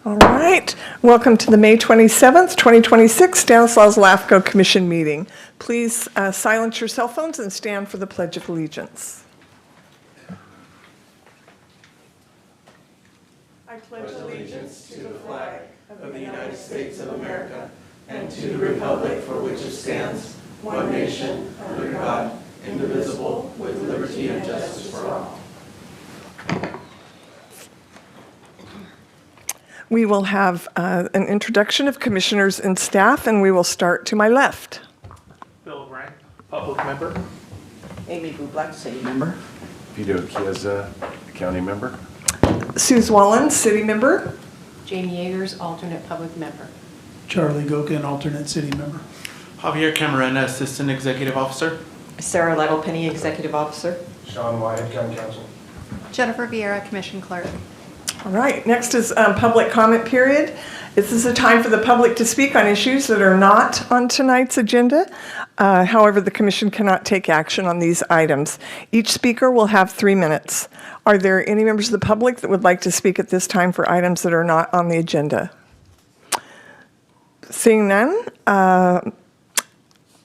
All right. Welcome to the May 27th, 2026 Stanislaus LAFCO Commission meeting. Please silence your cell phones and stand for the Pledge of Allegiance. I pledge allegiance to the flag of the United States of America and to the republic for which it stands, one nation, under God, indivisible, with liberty and justice for all. We will have an introduction of commissioners and staff, and we will start to my left. Bill O'Brien, public member. Amy Bublak, city member. Vito Chiesa, county member. Suze Wallen, city member. Jamie Yeagers, alternate public member. Charlie Gokin, alternate city member. Javier Camarena, assistant executive officer. Sarah Lytle-Penny, executive officer. Sean Wyatt, county council. Jennifer Vieira, commission clerk. All right, next is public comment period. This is a time for the public to speak on issues that are not on tonight's agenda. However, the commission cannot take action on these items. Each speaker will have 3 minutes. Are there any members of the public that would like to speak at this time for items that are not on the agenda? Seeing none,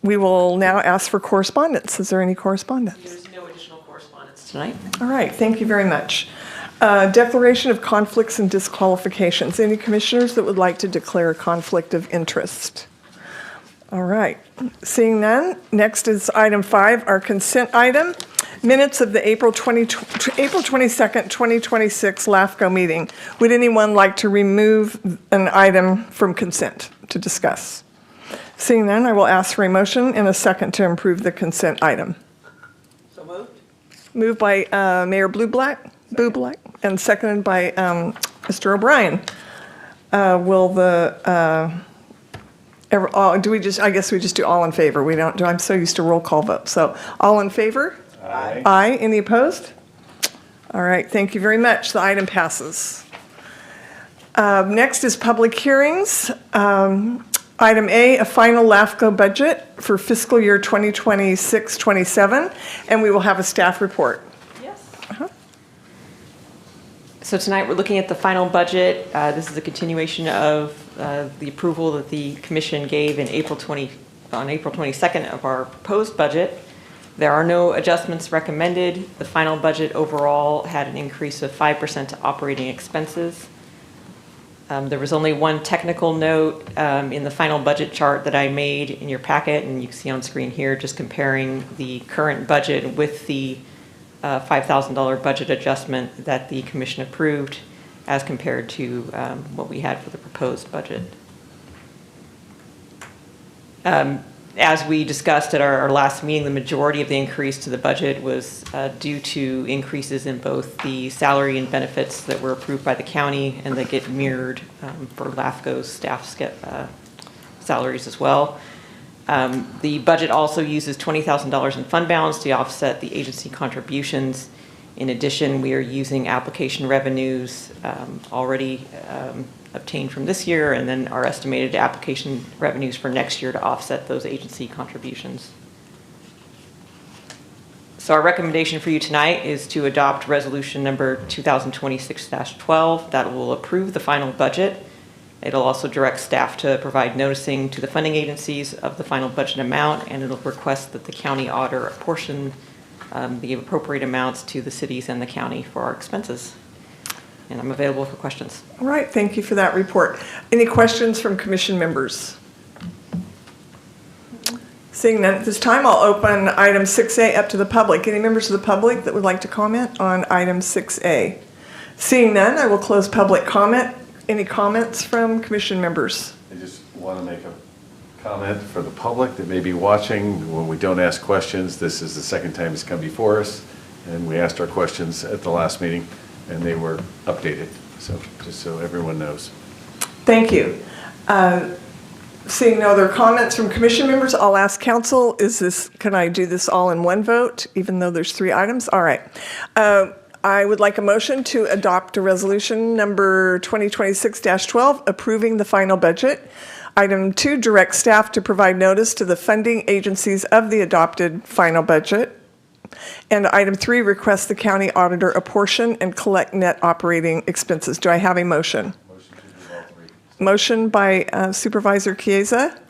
we will now ask for correspondence. Is there any correspondence? There's no additional correspondence tonight. All right, thank you very much. Declaration of conflicts and disqualifications. Any commissioners that would like to declare a conflict of interest? All right, seeing none, next is item 5, our consent item. Minutes of the April 22nd, 2026 LAFCO meeting. Would anyone like to remove an item from consent to discuss? Seeing none, I will ask for a motion and a second to approve the consent item. So moved. Moved by Mayor Bublak, and seconded by Mr. O'Brien. Will the, do we just, I guess we just do all in favor. We don't do, I'm so used to roll call vote. So all in favor? Aye. Aye. Any opposed? All right, thank you very much. The item passes. Next is public hearings. Item A, a final LAFCO budget for fiscal year 2026-27, and we will have a staff report. Yes. So tonight we're looking at the final budget. This is a continuation of the approval that the commission gave in on April 22nd of our proposed budget. There are no adjustments recommended. The final budget overall had an increase of 5% to operating expenses. There was only one technical note in the final budget chart that I made in your packet, and you can see on screen here, just comparing the current budget with the $5,000 budget adjustment that the commission approved as compared to what we had for the proposed budget. As we discussed at our last meeting, the majority of the increase to the budget was due to increases in both the salary and benefits that were approved by the county and that get mirrored for LAFCO's staff salaries as well. The budget also uses $20,000 in fund balance to offset the agency contributions. In addition, we are using application revenues already obtained from this year, and then our estimated application revenues for next year to offset those agency contributions. So our recommendation for you tonight is to adopt resolution number 2026-12 that will approve the final budget. It'll also direct staff to provide noticing to the funding agencies of the final budget amount, and it'll request that the county auditor apportion the appropriate amounts to the cities and the county for our expenses. And I'm available for questions. All right, thank you for that report. Any questions from commission members? Seeing none at this time, I'll open item 6A up to the public. Any members of the public that would like to comment on item 6A? Seeing none, I will close public comment. Any comments from commission members? I just want to make a comment for the public that may be watching. When we don't ask questions, this is the second time it's come before us, and we asked our questions at the last meeting, and they were updated. So just so everyone knows. Thank you. Seeing no other comments from commission members, I'll ask council, can I do this all in one vote, even though there's 3 items? All right. I would like a motion to adopt a resolution number 2026-12 approving the final budget. Item 2, direct staff to provide notice to the funding agencies of the adopted final budget. And item 3, request the county auditor apportion and collect net operating expenses. Do I have a motion? Motion to Motion by Supervisor Chiesa.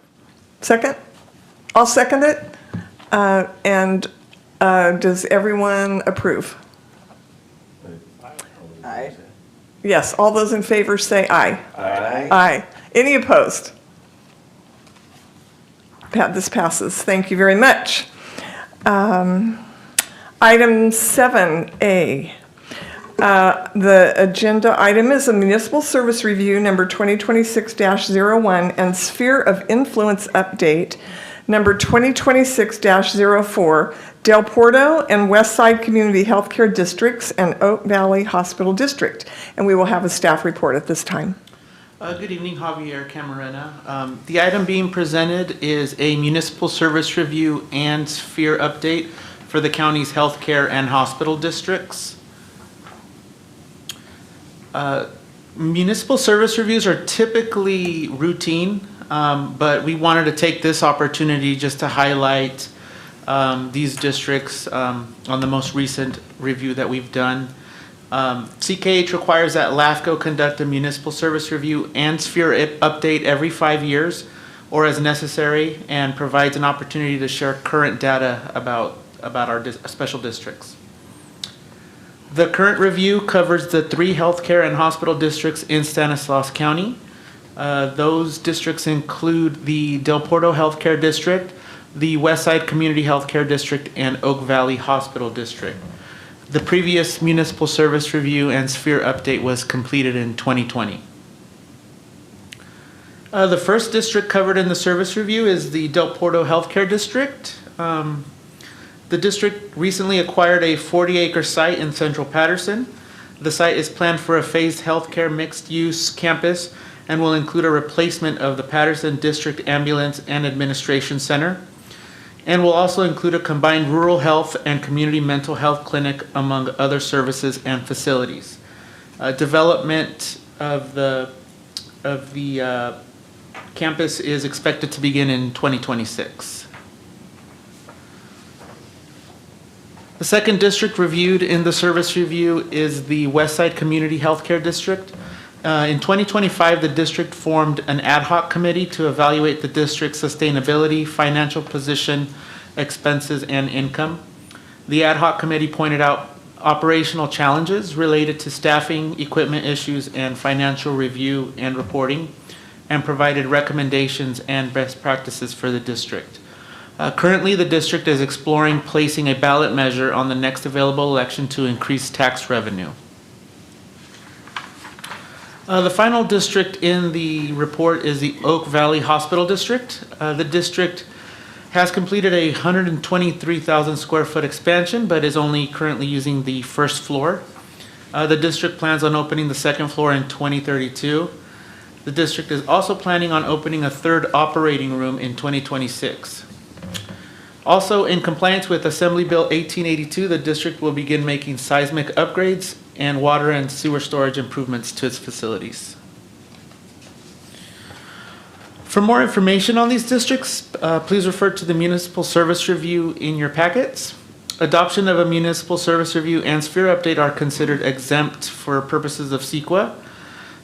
Second? I'll second it. And does everyone approve? Aye. Yes, all those in favor say aye. Aye. Aye. Any opposed? This passes. Thank you very much. Item 7A. The agenda item is a municipal service review number 2026-01 and sphere of influence update number 2026-04, Del Porto and West Side Community Healthcare Districts and Oak Valley Hospital District. And we will have a staff report at this time. Good evening, Javier Camarena. The item being presented is a municipal service review and sphere update for the county's healthcare and hospital districts. Municipal service reviews are typically routine, but we wanted to take this opportunity just to highlight these districts on the most recent review that we've done. CKH requires that LAFCO conduct a municipal service review and sphere update every 5 years or as necessary, and provides an opportunity to share current data about our special districts. The current review covers the 3 healthcare and hospital districts in Stanislaus County. Those districts include the Del Porto Healthcare District, the Westside Community Healthcare District, and Oak Valley Hospital District. The previous municipal service review and sphere update was completed in 2020. The first district covered in the service review is the Del Porto Healthcare District. The district recently acquired a 40-acre site in central Patterson. The site is planned for a phased healthcare mixed-use campus and will include a replacement of the Patterson District Ambulance and Administration Center, and will also include a combined rural health and community mental health clinic, among other services and facilities. Development of the campus is expected to begin in 2026. The second district reviewed in the service review is the Westside Community Healthcare District. In 2025, the district formed an ad hoc committee to evaluate the district's sustainability, financial position, expenses, and income. The ad hoc committee pointed out operational challenges related to staffing, equipment issues, and financial review and reporting, and provided recommendations and best practices for the district. Currently, the district is exploring placing a ballot measure on the next available election to increase tax revenue. The final district in the report is the Oak Valley Hospital District. The district has completed a 123,000 square foot expansion, but is only currently using the first floor. The district plans on opening the second floor in 2032. The district is also planning on opening a third operating room in 2026. Also, in compliance with Assembly Bill 1882, the district will begin making seismic upgrades and water and sewer storage improvements to its facilities. For more information on these districts, please refer to the municipal service review in your packets. Adoption of a municipal service review and sphere update are considered exempt for purposes of CEQA.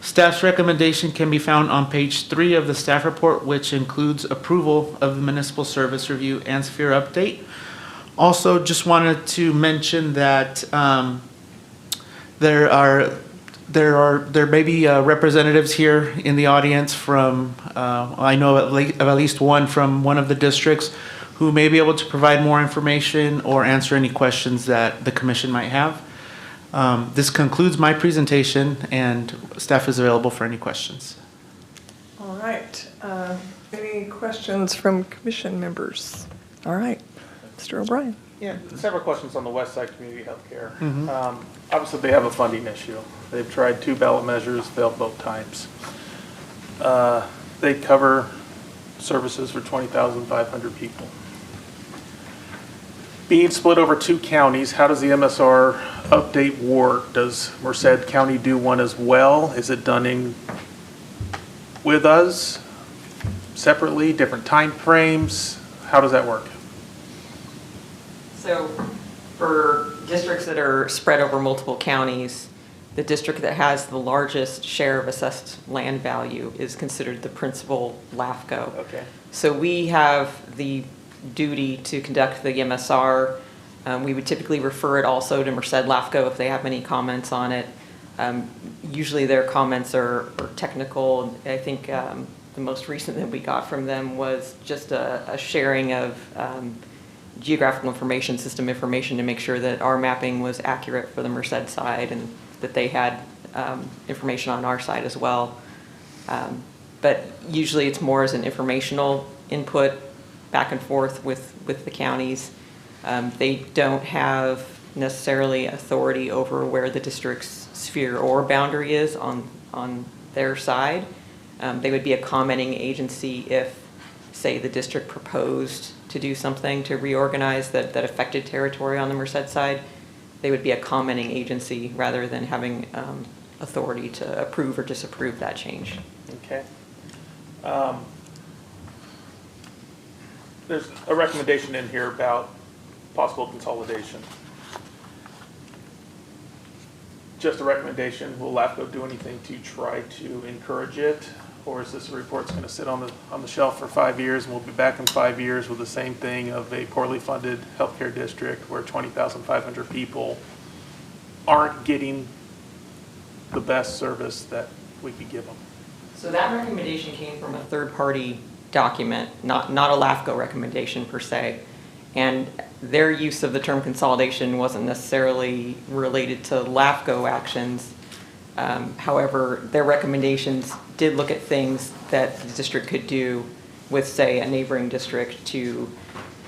Staff's recommendation can be found on page 3 of the staff report, which includes approval of the municipal service review and sphere update. Also, just wanted to mention that there may be representatives here in the audience from, I know of at least one from one of the districts who may be able to provide more information or answer any questions that the commission might have. This concludes my presentation, and staff is available for any questions. All right. Any questions from commission members? All right. Mr. O'Brien. Yeah, several questions on the West Side Community Healthcare. Obviously, they have a funding issue. They've tried 2 ballot measures, failed both times. They cover services for 20,500 people. Being split over 2 counties, how does the MSR update work? Does Merced County do one as well? Is it done with us, separately, different time frames? How does that work? So for districts that are spread over multiple counties, the district that has the largest share of assessed land value is considered the principal LAFCO. Okay. So we have the duty to conduct the MSR. We would typically refer it also to Merced LAFCO if they have any comments on it. Usually their comments are technical. I think the most recent that we got from them was just a sharing of geographical information, system information to make sure that our mapping was accurate for the Merced side and that they had information on our side as well. But usually it's more as an informational input back and forth with the counties. They don't have necessarily authority over where the district's sphere or boundary is on their side. They would be a commenting agency if, say, the district proposed to do something to reorganize that affected territory on the Merced side. They would be a commenting agency rather than having authority to approve or disapprove that change. Okay. There's a recommendation in here about possible consolidation. Just a recommendation. Will LAFCO do anything to try to encourage it? Or is this a report that's going to sit on the shelf for 5 years and we'll be back in 5 years with the same thing of a poorly funded healthcare district where 20,500 people aren't getting the best service that we could give them? So that recommendation came from a third-party document, not a LAFCO recommendation per se. And their use of the term consolidation wasn't necessarily related to LAFCO actions. However, their recommendations did look at things that the district could do with, say, a neighboring district to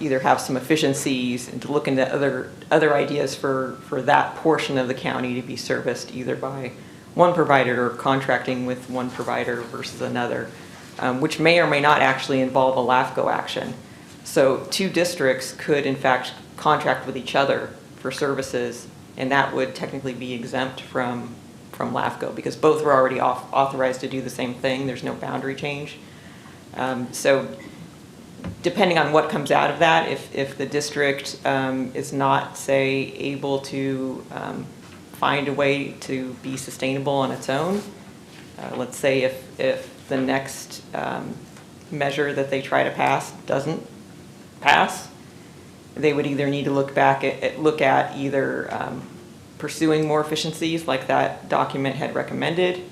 either have some efficiencies and to look into other ideas for that portion of the county to be serviced either by one provider or contracting with one provider versus another, which may or may not actually involve a LAFCO action. So two districts could in fact contract with each other for services, and that would technically be exempt from LAFCO because both were already authorized to do the same thing. There's no boundary change. So depending on what comes out of that, if the district is not, say, able to find a way to be sustainable on its own, let's say if the next measure that they try to pass doesn't pass, they would either need to look at either pursuing more efficiencies like that document had recommended,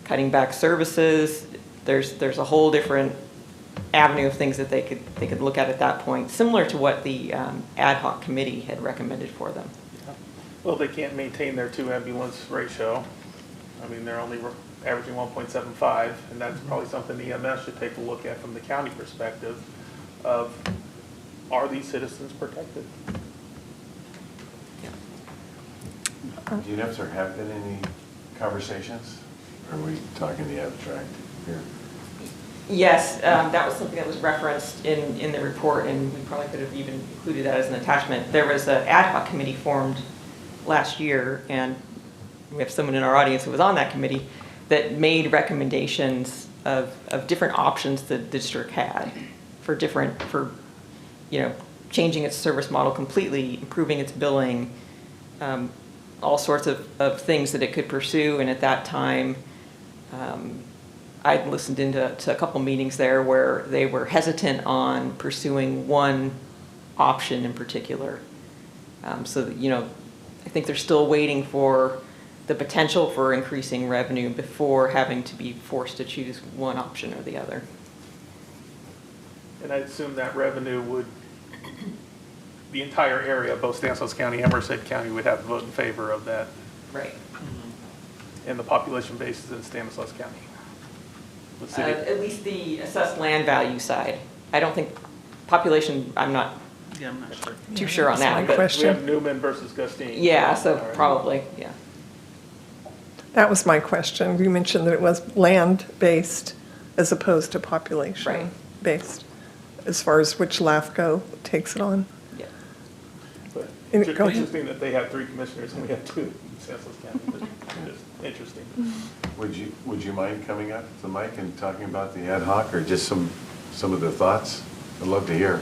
cutting back services. There's a whole different avenue of things that they could look at that point, similar to what the ad hoc committee had recommended for them. Well, they can't maintain their 2 ambulance ratio. I mean, they're only averaging 1.75, and that's probably something EMS should take a look at from the county perspective of, are these citizens protected? Do you know if there have been any conversations? Or are we talking the abstract here? Yes, that was something that was referenced in the report, and we probably could have even included that as an attachment. There was an ad hoc committee formed last year, and we have someone in our audience who was on that committee that made recommendations of different options that the district had for changing its service model completely, improving its billing, all sorts of things that it could pursue. And at that time, I'd listened into a couple meetings there where they were hesitant on pursuing one option in particular. So that, I think they're still waiting for the potential for increasing revenue before having to be forced to choose one option or the other. And I assume that revenue would, the entire area, both Stanislaus County and Merced County would have to vote in favor of that. Right. And the population base is in Stanislaus County. The city. At least the assessed land value side. I don't think population, I'm not I'm not sure. too sure on that's that. my But question. We have Newman versus Gustine. yeah, so All right. probably, yeah. That was my question. You mentioned that it was land-based as opposed to population-based, as far as which LAFCO takes it on. Yeah. But Go it's ahead. interesting that they have 3 commissioners and we have 2 in Stanislaus County. But it's interesting. Would you mind coming up to the mic and talking about the ad hoc or just some of the thoughts? I'd love to hear.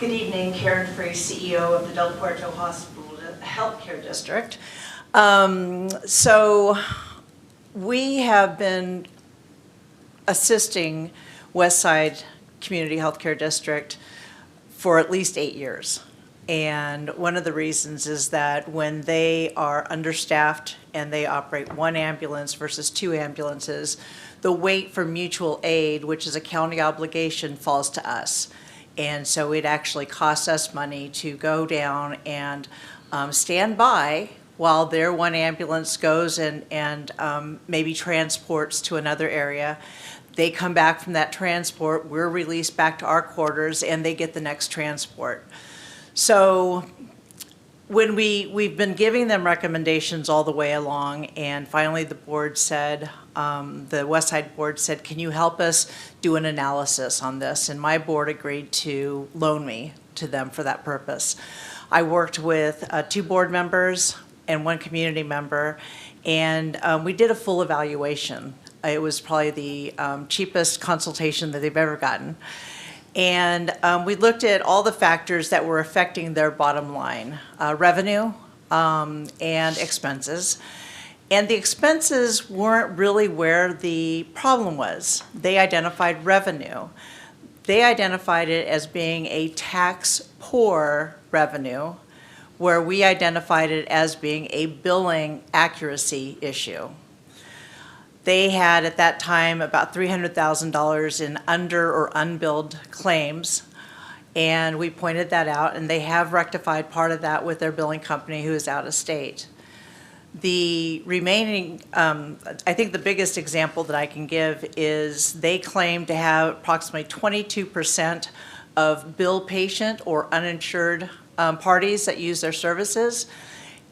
Good evening, Karen Free, CEO of the Del Puerto Hospital Healthcare District. So we have been assisting Westside Community Healthcare District for at least 8 years. And one of the reasons is that when they are understaffed and they operate one ambulance versus 2 ambulances, the weight for mutual aid, which is a county obligation, falls to us. And so it actually costs us money to go down and stand by while their one ambulance goes and maybe transports to another area. They come back from that transport, we're released back to our quarters, and they get the next transport. So when we've been giving them recommendations all the way along, and finally the board said, the Westside board said, can you help us do an analysis on this? And my board agreed to loan me to them for that purpose. I worked with 2 board members and 1 community member, and we did a full evaluation. It was probably the cheapest consultation that they've ever gotten. And we looked at all the factors that were affecting their bottom line, revenue and expenses. And the expenses weren't really where the problem was. They identified revenue. They identified it as being a tax-poor revenue, where we identified it as being a billing accuracy issue. They had at that time about $300,000 in under or unbilled claims, and we pointed that out, and they have rectified part of that with their billing company who is out of state. The remaining, I think the biggest example that I can give is they claim to have approximately 22% of bill patient or uninsured parties that use their services.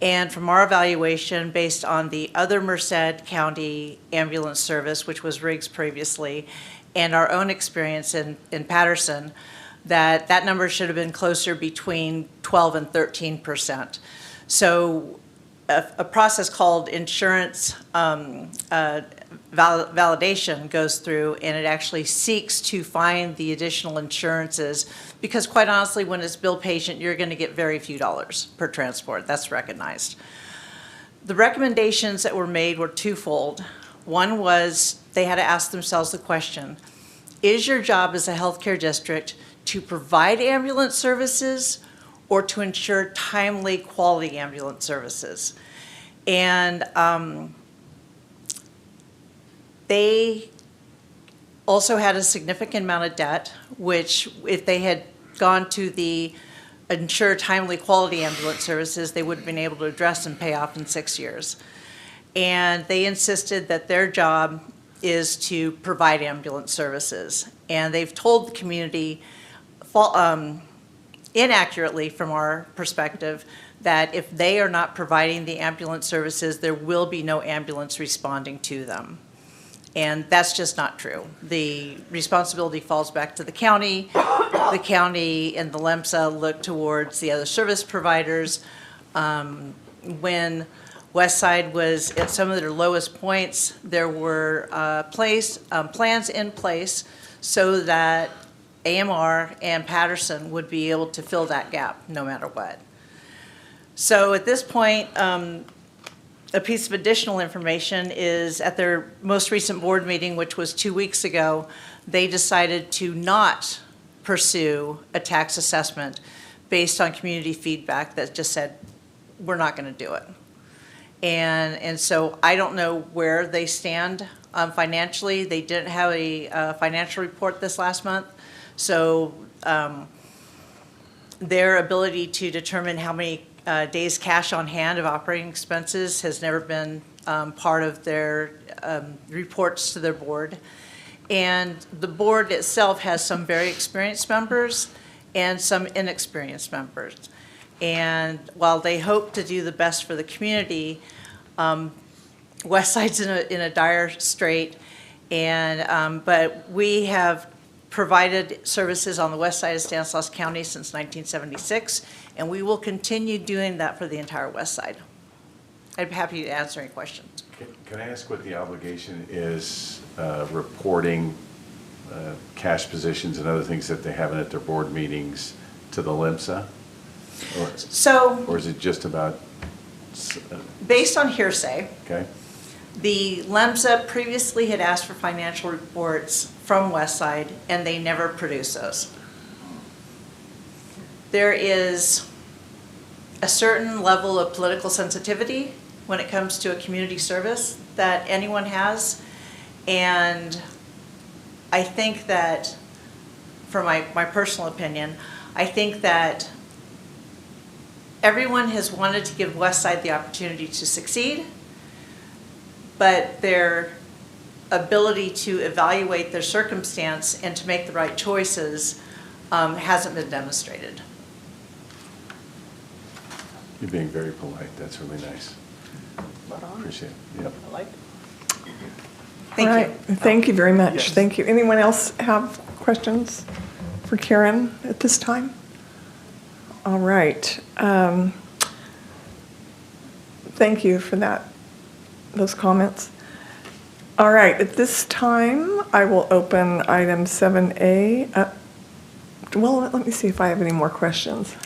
And from our evaluation, based on the other Merced County ambulance service, which was Riggs previously, and our own experience in Patterson, that number should have been closer between 12 and 13%. So a process called insurance validation goes through, and it actually seeks to find the additional insurances, because quite honestly, when it's bill patient, you're going to get very few dollars per transport. That's recognized. The recommendations that were made were twofold. One was they had to ask themselves the question, is your job as a healthcare district to provide ambulance services or to ensure timely, quality ambulance services? And they also had a significant amount of debt, which if they had gone to the ensure timely, quality ambulance services, they would have been able to address and pay off in 6 years. And they insisted that their job is to provide ambulance services. And they've told the community, inaccurately from our perspective, that if they are not providing the ambulance services, there will be no ambulance responding to them. And that's just not true. The responsibility falls back to the county. The county and the LEMSA look towards the other service providers. When Westside was at some of their lowest points, there were plans in place so that AMR and Patterson would be able to fill that gap no matter what. So at this point, a piece of additional information is at their most recent board meeting, which was 2 weeks ago, they decided to not pursue a tax assessment based on community feedback that just said, we're not going to do it. And so I don't know where they stand financially. They didn't have a financial report this last month. So their ability to determine how many days cash on hand of operating expenses has never been part of their reports to their board. And the board itself has some very experienced members and some inexperienced members. And while they hope to do the best for the community, Westside's in a dire strait. And but we have provided services on the west side of Stanislaus County since 1976, and we will continue doing that for the entire west side. I'd be happy to answer any questions. Can I ask what the obligation is reporting cash positions and other things that they have at their board meetings to the LIMSA? So, Or is it just about, based on hearsay, okay? the LEMSA previously had asked for financial reports from Westside, and they never produced those. There is a certain level of political sensitivity when it comes to a community service that anyone has. And I think that, for my personal opinion, I think that everyone has wanted to give Westside the opportunity to succeed, but their ability to evaluate their circumstance and to make the right choices hasn't been demonstrated. You're being very polite. That's really nice. Appreciate it. Yep. Thank All you. right. Thank you very much. Yes. Thank you. Anyone else have questions for Karen at this time? All right. Thank you for those comments. All right, at this time, I will open item 7A. Well, let me see if I have any more questions.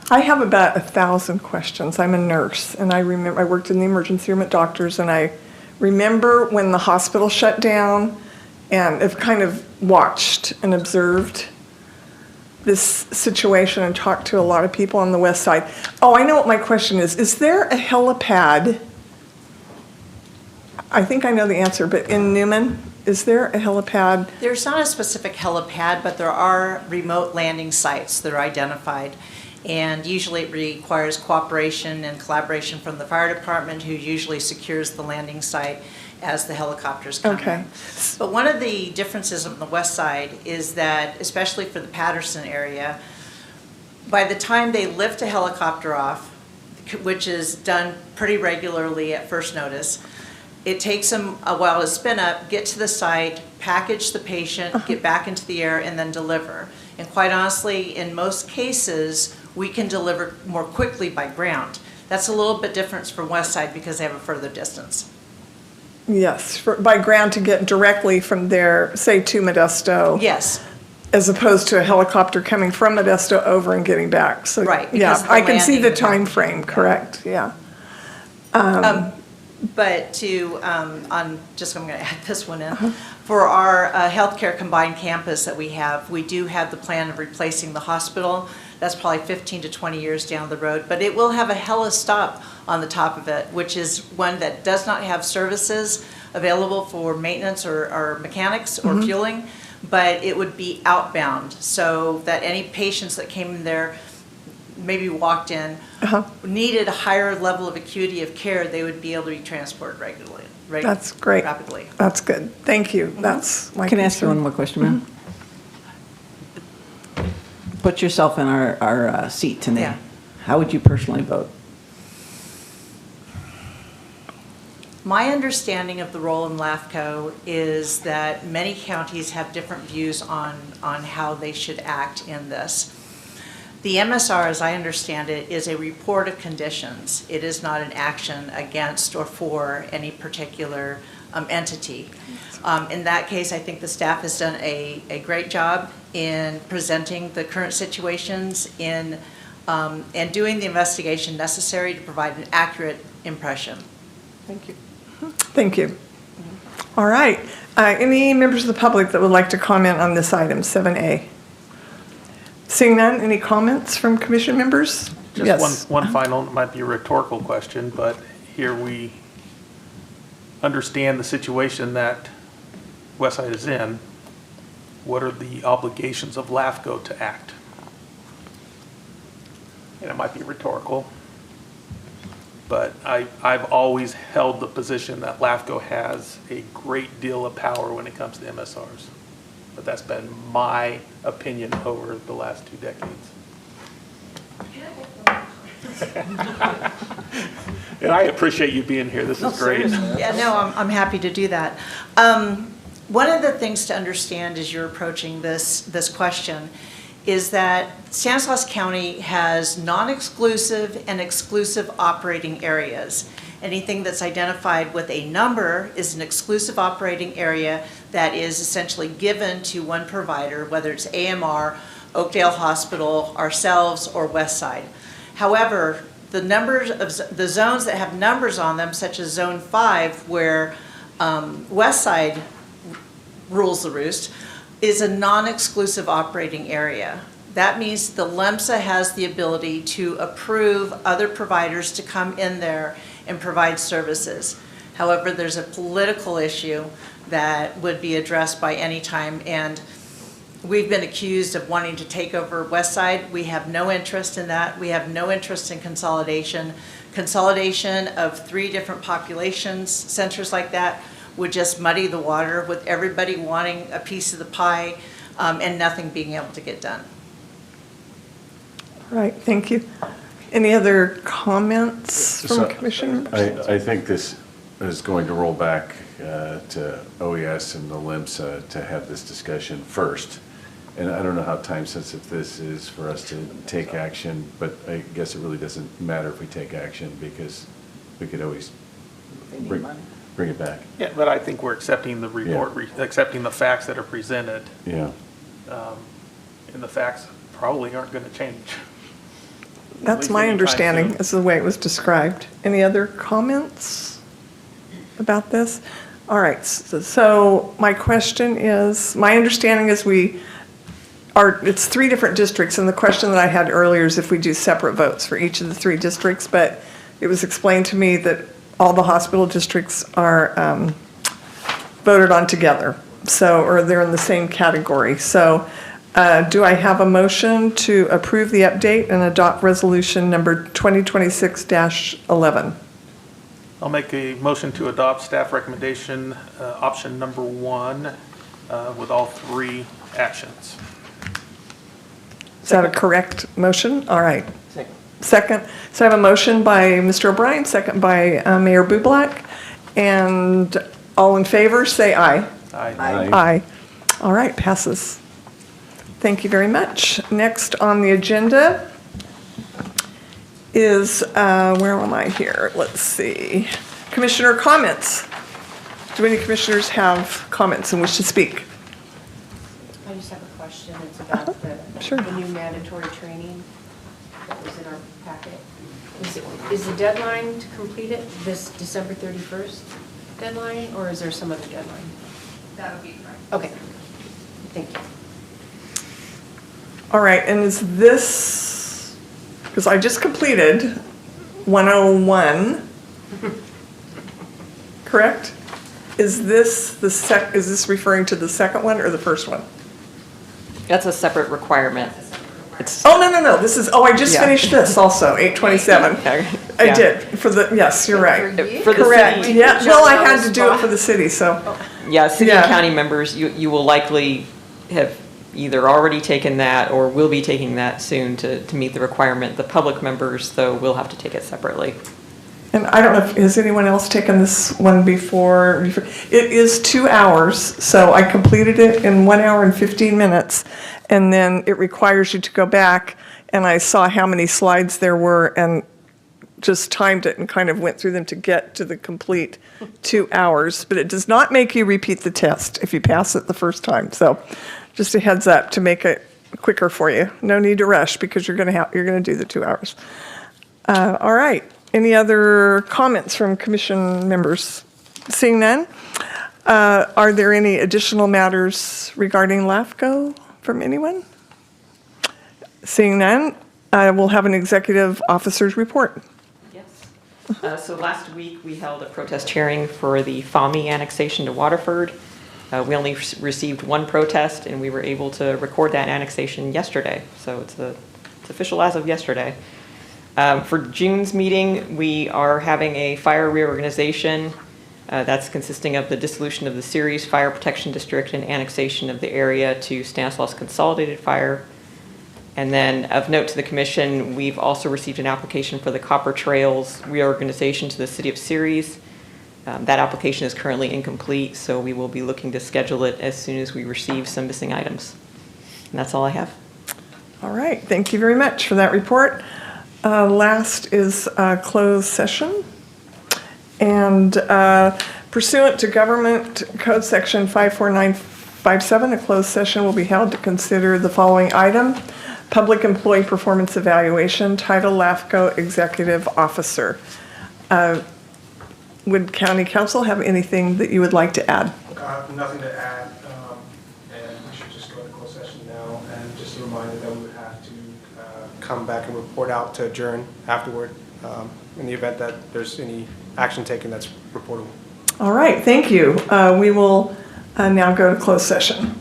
I have about 1,000 questions. I'm a nurse, and I remember I worked in the emergency room at Doctors, and I remember when the hospital shut down, and have kind of watched and observed this situation and talked to a lot of people on the west side. Oh, I know what my question is. Is there a helipad? I think I know the answer, but in Newman, is there a helipad? There's not a specific helipad, but there are remote landing sites that are identified. And usually it requires cooperation and collaboration from the fire department, who usually secures the landing site as the helicopters come Okay. in. But one of the differences on the west side is that, especially for the Patterson area, by the time they lift a helicopter off, which is done pretty regularly at first notice, it takes them a while to spin up, get to the site, package the patient, get back into the air, and then deliver. And quite honestly, in most cases, we can deliver more quickly by ground. That's a little bit different from West Side because they have a further distance. Yes, by ground to get directly from there, say to Modesto. Yes, As opposed to a helicopter coming from Modesto over and getting back. So, Right, Yeah, because of the I can see landing the would time have to- frame, correct, yeah. but to, I'm going to add this one in. For our healthcare combined campus that we do have the plan of replacing the hospital. That's probably 15 to 20 years down the road, but it will have a helistop on the top of it, which is one that does not have services available for maintenance or mechanics or fueling, but it would be outbound, so that any patients that came in there, maybe walked in, needed a higher level of acuity of care, they would be able to be transported regularly. That's great. Rapidly. That's good, thank you, that's my Can I ask you one concern. more question, ma'am? Put yourself in our seat today. Yeah. How would you personally vote? My understanding of the role in LAFCO is that many counties have different views on how they should act in this. The MSR, as I understand it, is a report of conditions. It is not an action against or for any particular entity. In that case, I think the staff has done a great job in presenting the current situations and doing the investigation necessary to provide an accurate impression. Thank you. Thank you. All right, any members of the public that would like to comment on this item, 7A? Seeing none, any comments from commission members? Yes. Just one final, it might be a rhetorical question, but here we understand the situation that Westside is in. What are the obligations of LAFCO to act? And it might be rhetorical, but I've always held the position that LAFCO has a great deal of power when it comes to MSRs. But that's been my opinion over the last 2 decades. And I appreciate you being here. This is great. Yeah, no, I'm happy to do that. One of the things to understand as you're approaching this question is that Stanislaus County has non-exclusive and exclusive operating areas. Anything that's identified with a number is an exclusive operating area that is essentially given to one provider, whether it's AMR Oakdale Hospital, ourselves, or West Side. However, the numbers of the zones that have numbers on them, such as Zone 5, where West Side rules the roost, is a non-exclusive operating area. That means the LEMSA has the ability to approve other providers to come in there and provide services. However, there's a political issue that would be addressed by any time, and we've been accused of wanting to take over West Side. We have no interest in that. We have no interest in consolidation. Consolidation of 3 different populations, centers like that, would just muddy the water with everybody wanting a piece of the pie and nothing being able to get done. All right, thank you. Any other comments from So, Commission members? I think this is going to roll back to OES and the LIMSA to have this discussion first. And I don't know how time sensitive this is for us to take action, but I guess it really doesn't matter if we take action because we could always bring it back. Yeah, but I think we're accepting the report, accepting the facts that are presented. Yeah. And the facts probably aren't going to change. That's least my anytime understanding, soon. is the way it was described. Any other comments about this? All right, so my question is, my understanding is it's 3 different districts, and the question that I had earlier is if we do separate votes for each of the 3 districts, but it was explained to me that all the hospital districts are voted on together, or they're in the same category. So do I have a motion to approve the update and adopt resolution number 2026-11? I'll make a motion to adopt staff recommendation, option number 1, with all 3 actions. Is that a correct motion? All right. Second. So I have a motion by Mr. O'Brien, second by Mayor Bublak. And all in favor, say aye. Aye. Aye. All right, passes. Thank you very much. Next on the agenda is, where am I here? Let's see. Commissioner comments. Do any commissioners have comments and wish to speak? I just have a question. It's about Sure. the new mandatory training that was in our packet. Is the deadline to complete it this December 31st deadline, or is there some other deadline? That would be correct. Okay. Thank you. All right, and is this, because I just completed 101, correct? Is this is this referring to the second one or the first one? That's a separate requirement. It's, Oh, no, this is, I just Yeah. finished this also, 827. Okay. I Yeah. did, yes, you're right. For the Correct, city, yeah, well, I had to do it for the city, so, yeah, city and Yeah. county members, you will likely have either already taken that or will be taking that soon to meet the requirement. The public members, though, will have to take it separately. and I don't know, has anyone else taken this one before? It is 2 hours, so I completed it in 1 hour and 15 minutes, and then it requires you to go back, and I saw how many slides there were, and just timed it and kind of went through them to get to the complete 2 hours, but it does not make you repeat the test if you pass it the first time, so just a heads up to make it quicker for you. No need to rush because you're going to do the 2 hours. All right. Any other comments from commission members? Seeing none, are there any additional matters regarding LAFCO from anyone? Seeing none, I will have an executive officer's report. Yes. So last week, we held a protest hearing for the FAMI annexation to Waterford. We only received 1 protest, and we were able to record that annexation yesterday. So it's official as of yesterday. For June's meeting, we are having a fire reorganization that's consisting of the dissolution of the Ceres Fire Protection District and annexation of the area to Stanislaus Consolidated Fire. And then of note to the commission, we've also received an application for the Copper Trails reorganization to the city of Ceres. That application is currently incomplete, so we will be looking to schedule it as soon as we receive some missing items. And that's all I have. All right, thank you very much for that report. Last is closed session. And pursuant to Government Code Section 5495, 5:7, a closed session will be held to consider the following item: Public Employee Performance Evaluation, Title LAFCO Executive Officer. Would County Council have anything that you would like to add? Nothing to add, and we should just go to closed session now, and just a reminder that we would have to come back and report out to adjourn afterward, in the event that there's any action taken that's reportable. All right, thank you. We will now go to closed session.